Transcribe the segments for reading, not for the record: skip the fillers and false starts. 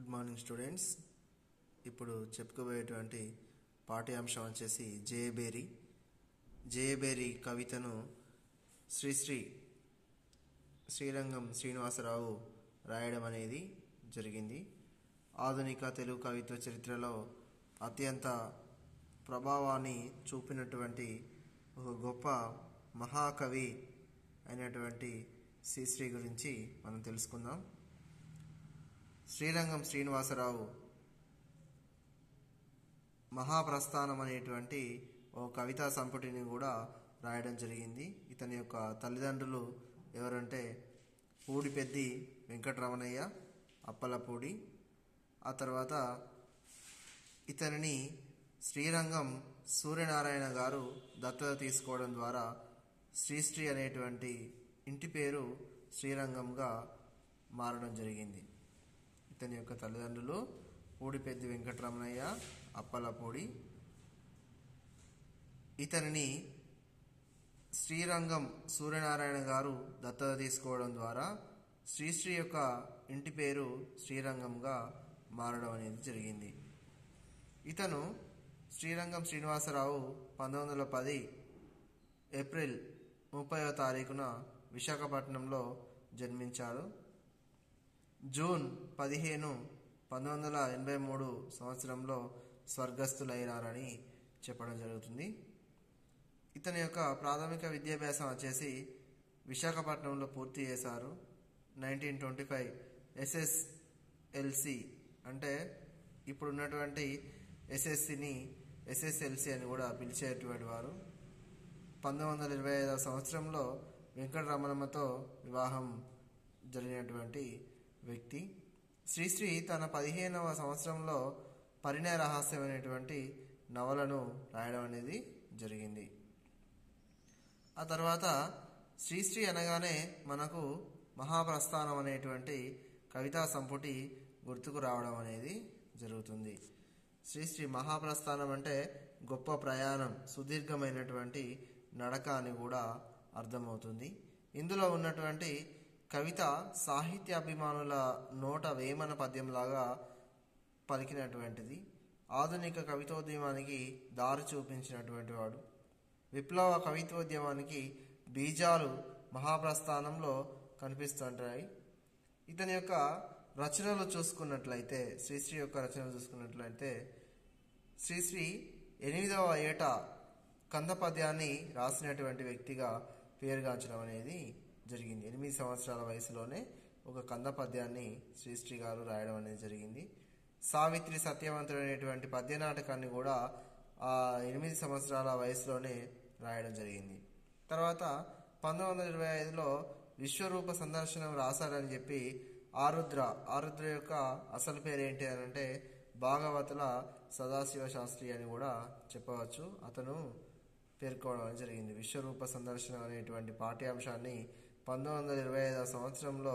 Good morning students. ఇప్పుడు చెప్పుకోబోయేటువంటి పాఠ్యాంశం వచ్చేసి జయబేరి కవితను శ్రీరంగం శ్రీనివాసరావు రాయడం అనేది జరిగింది. ఆధునిక తెలుగు కవిత్వ చరిత్రలో అత్యంత ప్రభావాన్ని చూపినటువంటి ఒక గొప్ప మహాకవి అయినటువంటి శ్రీశ్రీ గురించి మనం తెలుసుకుందాం. శ్రీరంగం శ్రీనివాసరావు మహాప్రస్థానం అనేటువంటి ఓ కవితా సంపుటిని కూడా రాయడం జరిగింది. ఇతని యొక్క తల్లిదండ్రులు ఎవరంటే పూడిపెద్ది వెంకటరమణయ్య, అప్పలపూడి. ఆ తర్వాత ఇతనిని శ్రీరంగం సూర్యనారాయణ గారు దత్తత తీసుకోవడం ద్వారా శ్రీశ్రీ అనేటువంటి ఇంటి పేరు శ్రీరంగంగా మారడం జరిగింది. ఇతని యొక్క తల్లిదండ్రులు పూడిపెద్ది వెంకటరమణయ్య, అప్పలపూడి. ఇతనిని శ్రీరంగం సూర్యనారాయణ గారు దత్తత తీసుకోవడం ద్వారా శ్రీశ్రీ యొక్క ఇంటి పేరు శ్రీరంగంగా మారడం అనేది జరిగింది. ఇతను శ్రీరంగం శ్రీనివాసరావు 1910 ఏప్రిల్ 30వ తారీఖున విశాఖపట్నంలో జన్మించాడు. జూన్ 15, 1983 సంవత్సరంలో స్వర్గస్థులైనారని చెప్పడం జరుగుతుంది. ఇతని యొక్క ప్రాథమిక విద్యాభ్యాసం వచ్చేసి విశాఖపట్నంలో పూర్తి చేశారు. 1925 SSLC అంటే ఇప్పుడున్నటువంటి SSCని SSLC అని కూడా పిలిచేటువంటి వారు. 1925 సంవత్సరంలో వెంకటరమణమ్మతో వివాహం జరిగినటువంటి వ్యక్తి. శ్రీశ్రీ తన 15వ సంవత్సరంలో పరిణయ రహస్యం అనేటువంటి నవలను రాయడం అనేది జరిగింది. ఆ తర్వాత శ్రీశ్రీ అనగానే మనకు మహాప్రస్థానం అనేటువంటి కవితా సంపుటి గుర్తుకు రావడం అనేది జరుగుతుంది. శ్రీశ్రీ మహాప్రస్థానం అంటే గొప్ప ప్రయాణం, సుదీర్ఘమైనటువంటి నడక అని కూడా అర్థమవుతుంది. ఇందులో ఉన్నటువంటి కవిత సాహిత్యాభిమానుల నోట వేమన పద్యంలాగా పలికినటువంటిది. ఆధునిక కవితోద్యమానికి దారి చూపించినటువంటి వాడు. విప్లవ కవిత్వోద్యమానికి బీజాలు మహాప్రస్థానంలో కనిపిస్తుంటాయి. ఇతని యొక్క రచనలు చూసుకున్నట్లయితే, శ్రీశ్రీ యొక్క రచనలు చూసుకున్నట్లయితే శ్రీశ్రీ 8వ ఏట కంద పద్యాన్ని రాసినటువంటి వ్యక్తిగా పేరుగాంచడం అనేది జరిగింది. 8 సంవత్సరాల వయసులోనే ఒక కంద పద్యాన్ని శ్రీశ్రీ గారు రాయడం అనేది జరిగింది. సావిత్రి సత్యవంతుడు అనేటువంటి పద్య నాటకాన్ని కూడా ఆ 8 సంవత్సరాల వయసులోనే రాయడం జరిగింది. తర్వాత 1925లో విశ్వరూప సందర్శనం రాశారని చెప్పి ఆరుద్ర యొక్క అసలు పేరు ఏంటి అని అంటే భాగవతుల సదాశివ శాస్త్రి అని కూడా చెప్పవచ్చు. అతను పేర్కోవడం జరిగింది. విశ్వరూప సందర్శనం అనేటువంటి పాఠ్యాంశాన్ని 1925 సంవత్సరంలో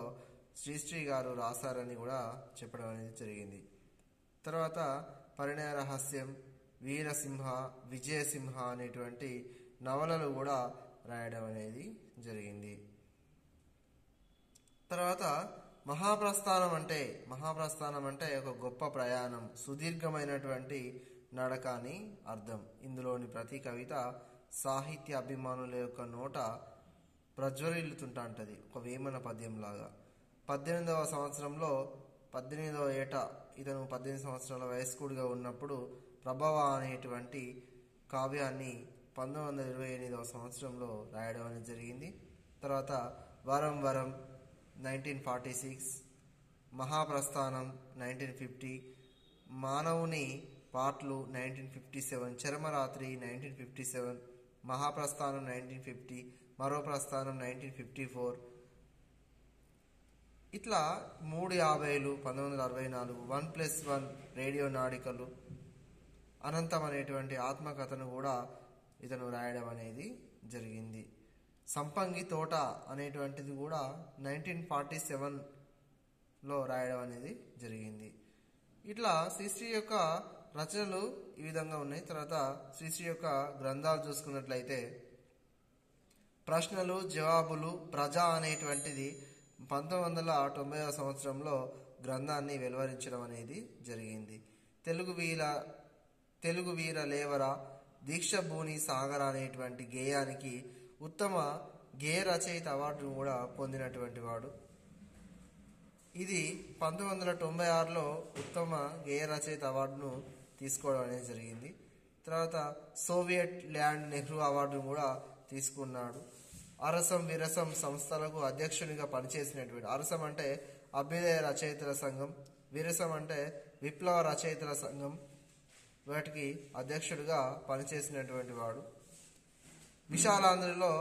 శ్రీశ్రీ గారు రాశారని కూడా చెప్పడం అనేది జరిగింది. తర్వాత పరిణయ రహస్యం, వీరసింహ, విజయసింహ అనేటువంటి నవలలు కూడా రాయడం అనేది జరిగింది. తర్వాత మహాప్రస్థానం అంటే ఒక గొప్ప ప్రయాణం, సుదీర్ఘమైనటువంటి నడక అని అర్థం. ఇందులోని ప్రతి కవిత సాహిత్య అభిమానుల యొక్క నోట ప్రజ్వరిల్లుతుంటుంది, ఒక వేమన పద్యంలాగా. 18వ సంవత్సరంలో 18వ ఏట ఇతను 18 సంవత్సరాల వయస్కుడిగా ఉన్నప్పుడు ప్రభవ అనేటువంటి కావ్యాన్ని 1928వ సంవత్సరంలో రాయడం అనేది జరిగింది. తర్వాత వరం 1946, మహాప్రస్థానం 1950, మానవుని పాటలు 1957, చరమరాత్రి 1957, మహాప్రస్థానం 1950, మరో ప్రస్థానం 1954. ఇట్లా 350, 1964, 1+1 రేడియో నాడికలు, అనంతం అనేటువంటి ఆత్మకథను కూడా ఇతను రాయడం అనేది జరిగింది. సంపంగి తోట అనేటువంటిది కూడా 1947లో రాయడం అనేది జరిగింది. ఇట్లా శ్రీశ్రీ యొక్క రచనలు ఈ విధంగా ఉన్నాయి. తర్వాత శ్రీశ్రీ యొక్క గ్రంథాలు చూసుకున్నట్లయితే ప్రశ్నలు జవాబులు, ప్రజ అనేటువంటిది 1990వ సంవత్సరంలో గ్రంథాన్ని వెలువరించడం అనేది జరిగింది. తెలుగు వీర లేవరా దీక్షభూని సాగర అనేటువంటి గేయానికి ఉత్తమ గేయ రచయిత అవార్డును కూడా పొందినటువంటి వాడు. ఇది 1996లో ఉత్తమ గేయ రచయిత అవార్డును తీసుకోవడం అనేది జరిగింది. తర్వాత సోవియట్ ల్యాండ్ నెహ్రూ అవార్డును కూడా తీసుకున్నాడు. అరసం విరసం సంస్థలకు అధ్యక్షునిగా పనిచేసినటువంటి, అరసం అంటే అభ్యుదయ రచయితల సంఘం, విరసం అంటే విప్లవ రచయితల సంఘం, వాటికి అధ్యక్షుడిగా పనిచేసినటువంటి వాడు. విశాలాంధ్రలో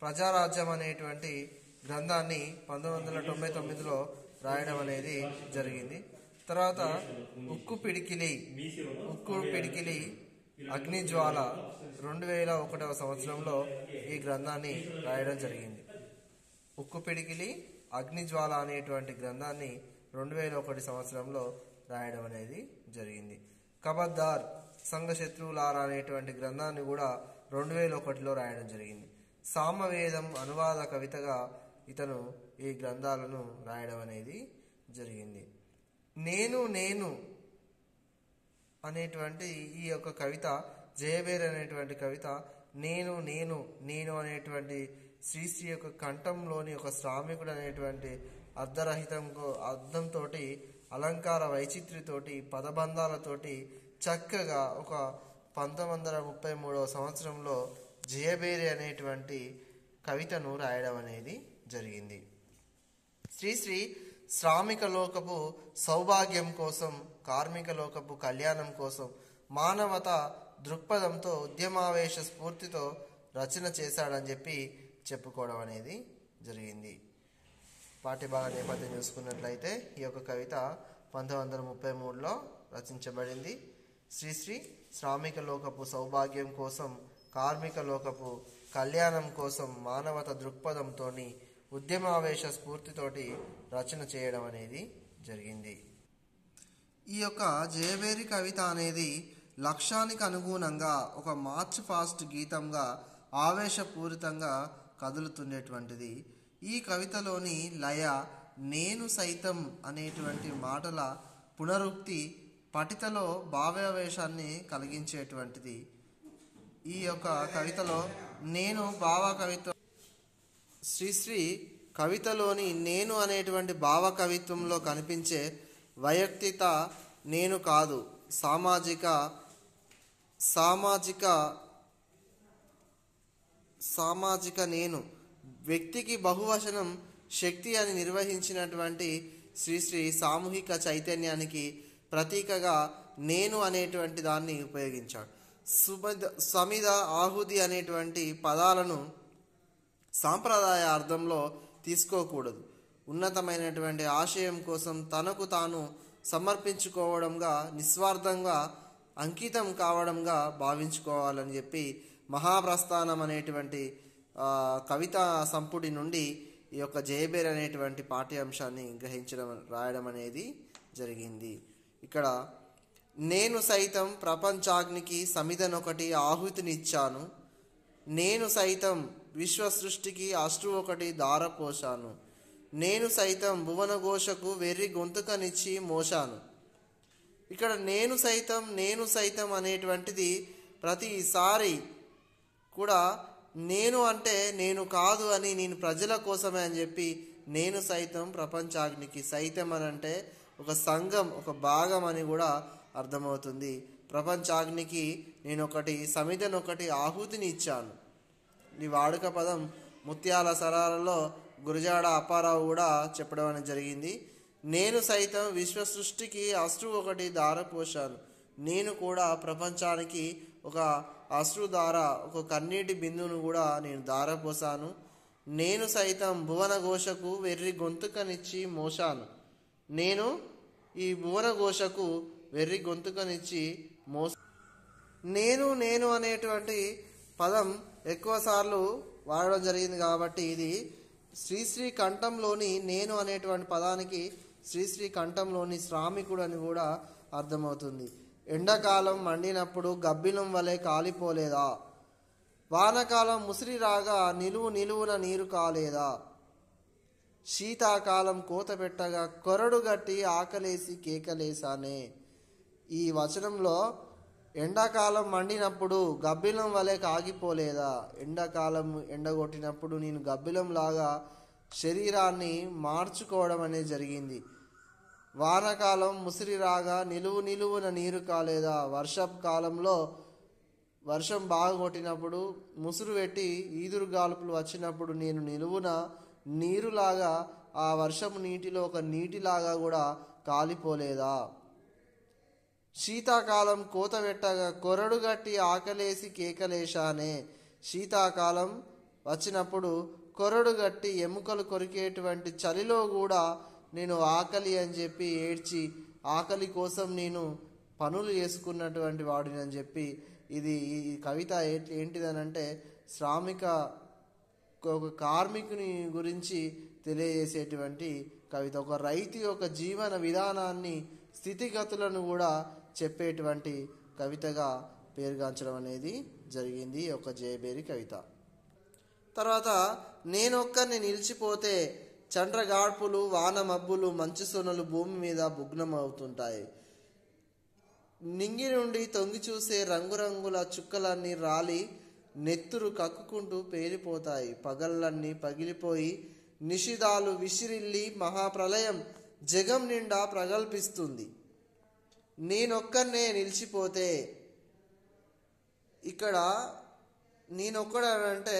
ప్రజారాజ్యం అనేటువంటి గ్రంథాన్ని 1999లో రాయడం అనేది జరిగింది. తర్వాత ఉక్కు పిడికిలి అగ్నిజ్వాల 2001వ సంవత్సరంలో ఈ గ్రంథాన్ని రాయడం జరిగింది. ఉక్కు పిడికిలి అగ్నిజ్వాల అనేటువంటి గ్రంథాన్ని 2001 సంవత్సరంలో రాయడం అనేది జరిగింది. కబద్దార్ సంఘశత్రువులారా అనేటువంటి గ్రంథాన్ని కూడా 2001లో రాయడం జరిగింది. సామవేదం అనువాద కవితగా ఇతను ఈ గ్రంథాలను రాయడం అనేది జరిగింది. నేను అనేటువంటి ఈ యొక్క కవిత, జయబేరి అనేటువంటి కవిత, నేను అనేటువంటి శ్రీశ్రీ యొక్క కంఠంలోని ఒక శ్రామికుడు అనేటువంటి అర్థంతో అలంకార వైచిత్రితోటి పదబంధాలతోటి చక్కగా ఒక 1933వ సంవత్సరంలో జయబేరి అనేటువంటి కవితను రాయడం అనేది జరిగింది. శ్రీశ్రీ శ్రామిక లోకపు సౌభాగ్యం కోసం, కార్మిక లోకపు కళ్యాణం కోసం మానవత దృక్పథంతో ఉద్యమావేశ స్ఫూర్తితో రచన చేశాడని చెప్పి చెప్పుకోవడం అనేది జరిగింది. పాఠ్యభాగ నేపథ్యం చూసుకున్నట్లయితే ఈ యొక్క కవిత 1933లో రచించబడింది. శ్రీశ్రీ శ్రామిక లోకపు సౌభాగ్యం కోసం, కార్మిక లోకపు కళ్యాణం కోసం మానవత దృక్పథంతో ఉద్యమావేశ స్ఫూర్తితోటి రచన చేయడం అనేది జరిగింది. ఈ యొక్క జయబేరి కవిత అనేది లక్ష్యానికి అనుగుణంగా ఒక మార్చ్ ఫాస్ట్ గీతంగా ఆవేశపూరితంగా కదులుతుండేటువంటిది. ఈ కవితలోని లయ, నేను సైతం అనేటువంటి మాటల పునరుక్తి పఠితలో భావావేశాన్ని కలిగించేటువంటిది. ఈ యొక్క కవితలో నేను భావ కవిత్వం, శ్రీశ్రీ కవితలోని నేను అనేటువంటి భావ కవిత్వంలో కనిపించే వైయక్తిక నేను కాదు, సామాజిక నేను, వ్యక్తికి బహువచనం శక్తి అని నిర్వహించినటువంటి శ్రీశ్రీ సామూహిక చైతన్యానికి ప్రతీకగా నేను అనేటువంటి దాన్ని ఉపయోగించాడు. సమిద, ఆహుతి అనేటువంటి పదాలను సాంప్రదాయ అర్థంలో తీసుకోకూడదు. ఉన్నతమైనటువంటి ఆశయం కోసం తనకు తాను సమర్పించుకోవడంగా, నిస్వార్థంగా అంకితం కావడంగా భావించుకోవాలని చెప్పి మహాప్రస్థానం అనేటువంటి కవితా సంపుటి నుండి ఈ యొక్క జయబేరి అనేటువంటి పాఠ్యాంశాన్ని రాయడం అనేది జరిగింది. ఇక్కడ నేను సైతం ప్రపంచాగ్నికి సమిధనొకటి ఆహుతినిచ్చాను, నేను సైతం విశ్వ సృష్టికి అశ్రు ఒకటి దారపోశాను, నేను సైతం భువనఘోషకు వెర్రి గొంతుకనిచ్చి మోశాను. ఇక్కడ నేను సైతం అనేటువంటిది ప్రతిసారి కూడా నేను అంటే నేను కాదు అని, నేను ప్రజల కోసమే అని చెప్పి నేను సైతం ప్రపంచాగ్నికి, సైతం అని అంటే ఒక సంఘం, ఒక భాగం అని కూడా అర్థమవుతుంది. ప్రపంచాగ్నికి నేను ఒకటి సమిధనొకటి ఆహుతిని ఇచ్చాను. ఈ వాడుక పదం ముత్యాల సరాలలో గురజాడ అప్పారావు కూడా చెప్పడం అనేది జరిగింది. నేను సైతం విశ్వ సృష్టికి అశ్రు ఒకటి దారపోశాను, నేను కూడా ప్రపంచానికి ఒక అశ్రుధార, ఒక కన్నీటి బిందును కూడా నేను దారపోసాను. నేను సైతం భువనఘోషకు వెర్రి గొంతుకనిచ్చి మోశాను, నేను ఈ భువనఘోషకు వెర్రి గొంతుకనిచ్చి నేను అనేటువంటి పదం ఎక్కువ సార్లు వాడడం జరిగింది కాబట్టి ఇది శ్రీశ్రీ కంఠంలోని నేను అనేటువంటి పదానికి శ్రీశ్రీ కంఠంలోని శ్రామికుడు అని కూడా అర్థమవుతుంది. ఎండాకాలం మండినప్పుడు గబ్బిలం వలె కాలిపోలేదా, వానకాలం ముసిరి రాగా నిలువున నీరు కాలేదా, శీతాకాలం కోత పెట్టగా కొరడు గట్టి ఆకలేసి కేకలేసానే. ఈ వచనంలో ఎండాకాలం మండినప్పుడు గబ్బిలం వలె కాగిపోలేదా? ఎండాకాలం ఎండగొట్టినప్పుడు నేను గబ్బిలం లాగా శరీరాన్ని మార్చుకోవడం అనేది జరిగింది. వానాకాలం ముసిరి రాగా నిలువున నీరు కాలేదా? వర్షపు కాలంలో వర్షం బాగా కొట్టినప్పుడు ముసురు పెట్టి ఈదురు గాలుపులు వచ్చినప్పుడు నేను నిలువున నీరులాగా ఆ వర్షపు నీటిలో ఒక నీటిలాగా కూడా కాలిపోలేదా? శీతాకాలం కోత పెట్టగా కొరడు గట్టి ఆకలేసి కేకలేశానే. శీతాకాలం వచ్చినప్పుడు కొరడు గట్టి ఎముకలు కొరికేటువంటి చలిలో కూడా నేను ఆకలి అని చెప్పి ఏడ్చి ఆకలి కోసం నేను పనులు చేసుకున్నటువంటి వాడిని అని చెప్పి ఈ కవిత ఏంటిదనంటే శ్రామిక ఒక కార్మికుని గురించి తెలియజేసేటువంటి కవిత. ఒక రైతు యొక్క జీవన విధానాన్ని స్థితిగతులను కూడా చెప్పేటువంటి కవితగా పేరుగాంచడం అనేది జరిగింది ఒక జయబేరి కవిత. తర్వాత నేనొక్కరిని నిలిచిపోతే చండ్రగాడ్పులు వాన మబ్బులు మంచు సొనలు భూమి మీద భుగ్నమవుతుంటాయి. నింగి నుండి తొంగి చూసే రంగురంగుల చుక్కలన్నీ రాలి నెత్తురు కక్కుకుంటూ పేలిపోతాయి. పగళ్ళన్నీ పగిలిపోయి నిషిదాలు విసిరిల్లి మహాప్రలయం జగం నిండా ప్రగల్భిస్తుంది. నేనొక్కనే నిలిచిపోతే, ఇక్కడ నేనొక్కడంటే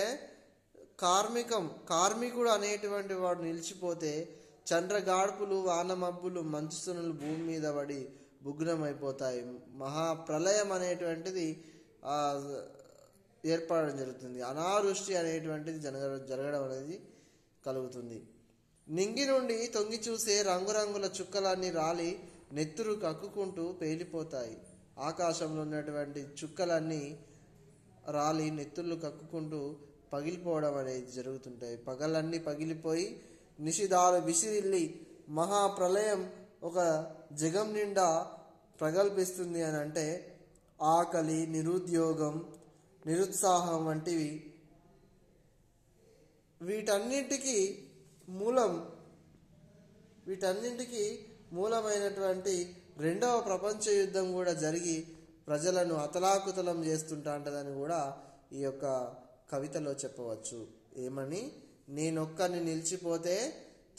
కార్మికుడు అనేటువంటి వాడు నిలిచిపోతే చంద్రగాడ్పులు వానమబ్బులు మంచు సొనలు భూమి మీద పడి భుగ్నమైపోతాయి. మహాప్రలయం అనేటువంటిది ఏర్పడడం జరుగుతుంది. అనావృష్టి అనేటువంటిది జరగడం అనేది కలుగుతుంది. నింగి నుండి తొంగి చూసే రంగురంగుల చుక్కలన్నీ రాలి నెత్తురు కక్కుకుంటూ పేలిపోతాయి. ఆకాశంలో ఉన్నటువంటి చుక్కలన్నీ రాలి నెత్తుర్లు కక్కుకుంటూ పగిలిపోవడం అనేది జరుగుతుంటాయి. పగలన్నీ పగిలిపోయి నిషిదాలు విసిరిల్లి మహాప్రలయం ఒక జగం నిండా ప్రగల్భిస్తుంది అని అంటే ఆకలి, నిరుద్యోగం, నిరుత్సాహం వంటివి వీటన్నింటికి మూలమైనటువంటి రెండవ ప్రపంచ యుద్ధం కూడా జరిగి ప్రజలను అతలాకుతలం చేస్తుంటాంటదని కూడా ఈ యొక్క కవితలో చెప్పవచ్చు. ఏమని? నేనొక్కరిని నిలిచిపోతే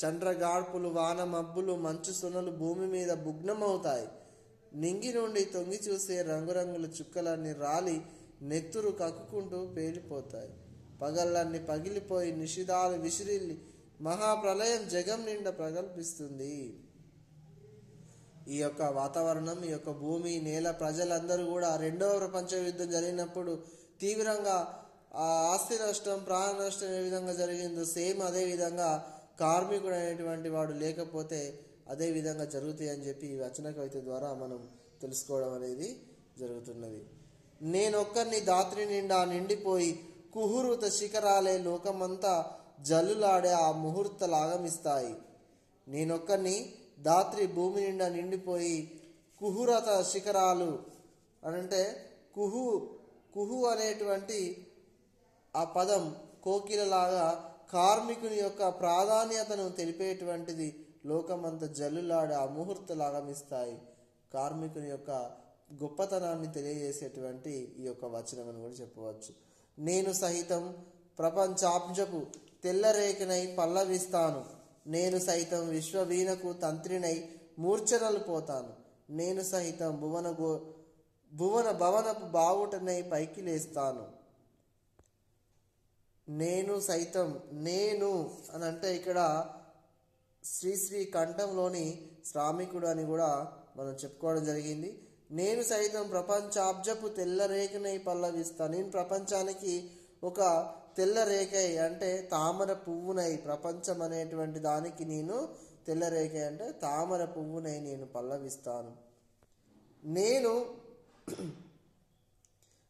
చండ్రగాడ్పులు వాన మబ్బులు మంచు సొనలు భూమి మీద భుగ్నమవుతాయి. నింగి నుండి తొంగి చూసే రంగురంగుల చుక్కలన్నీ రాలి నెత్తురు కక్కుకుంటూ పేలిపోతాయి. పగళ్ళన్నీ పగిలిపోయి నిషిదాలు విసిరిల్లి మహాప్రలయం జగం నిండా ప్రగల్భిస్తుంది. ఈ యొక్క వాతావరణం, ఈ యొక్క భూమి, నేల, ప్రజలందరూ కూడా రెండవ ప్రపంచ యుద్ధం జరిగినప్పుడు తీవ్రంగా ఆస్తి నష్టం, ప్రాణ నష్టం ఏ విధంగా జరిగిందో సేమ్ అదే విధంగా కార్మికుడు అనేటువంటి వాడు లేకపోతే అదే విధంగా జరుగుతాయి అని చెప్పి ఈ వచన కవిత ద్వారా మనం తెలుసుకోవడం అనేది జరుగుతున్నది. నేనొక్కరిని దాత్రి నిండా నిండిపోయి కుహురుత శిఖరాలే లోకమంతా జల్లులాడే ఆ ముహూర్తలాగమిస్తాయి. నేనొక్కరిని దాత్రి భూమి నిండా నిండిపోయి కుహురత శిఖరాలు అనంటే కుహు అనేటువంటి ఆ పదం కోకిలలాగా కార్మికుని యొక్క ప్రాధాన్యతను తెలిపేటువంటిది. లోకమంతా జల్లులాడే ఆ ముహూర్తలాగమిస్తాయి. కార్మికుని యొక్క గొప్పతనాన్ని తెలియజేసేటువంటి ఈ యొక్క వచనం అని కూడా చెప్పవచ్చు. నేను సహితం ప్రపంచాబ్జపు తెల్లరేఖనై పల్లవిస్తాను. నేను సైతం విశ్వవీణకు తంత్రినై మూర్ఛనలు పోతాను. నేను సహితం భువన భవనపు బావుటనై పైకి లేస్తాను. నేను సైతం, నేను అని అంటే ఇక్కడ శ్రీశ్రీ కంఠంలోని శ్రామికుడు అని కూడా మనం చెప్పుకోవడం జరిగింది. నేను సైతం ప్రపంచాబ్జపు తెల్లరేఖనై పల్లవిస్తాను. నేను ప్రపంచానికి ఒక తెల్లరేఖ అంటే తామర పువ్వునై, ప్రపంచం అనేటువంటి దానికి నేను తెల్లరేఖ అంటే తామర పువ్వునై నేను పల్లవిస్తాను.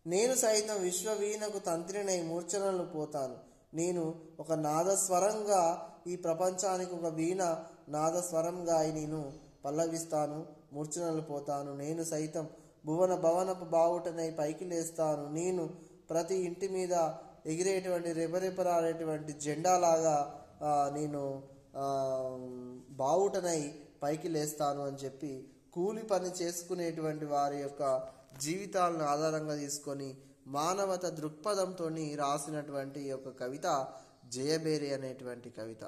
నేను సైతం విశ్వవీణకు తంత్రినై మూర్ఛనలు పోతాను. నేను ఒక నాదస్వరంగా ఈ ప్రపంచానికి ఒక వీణ నాదస్వరంగా నేను పల్లవిస్తాను, మూర్ఛనలు పోతాను. నేను సైతం భువన భవనపు బావుటనై పైకి లేస్తాను. నేను ప్రతి ఇంటి మీద ఎగిరేటువంటి రెపరెపరాడేటువంటి జెండాలాగా నేను బావుటనై పైకి లేస్తాను అని చెప్పి కూలి పని చేసుకునేటువంటి వారి యొక్క జీవితాలను ఆధారంగా తీసుకొని మానవత దృక్పథంతో రాసినటువంటి ఈ యొక్క కవిత జయబేరి అనేటువంటి కవిత.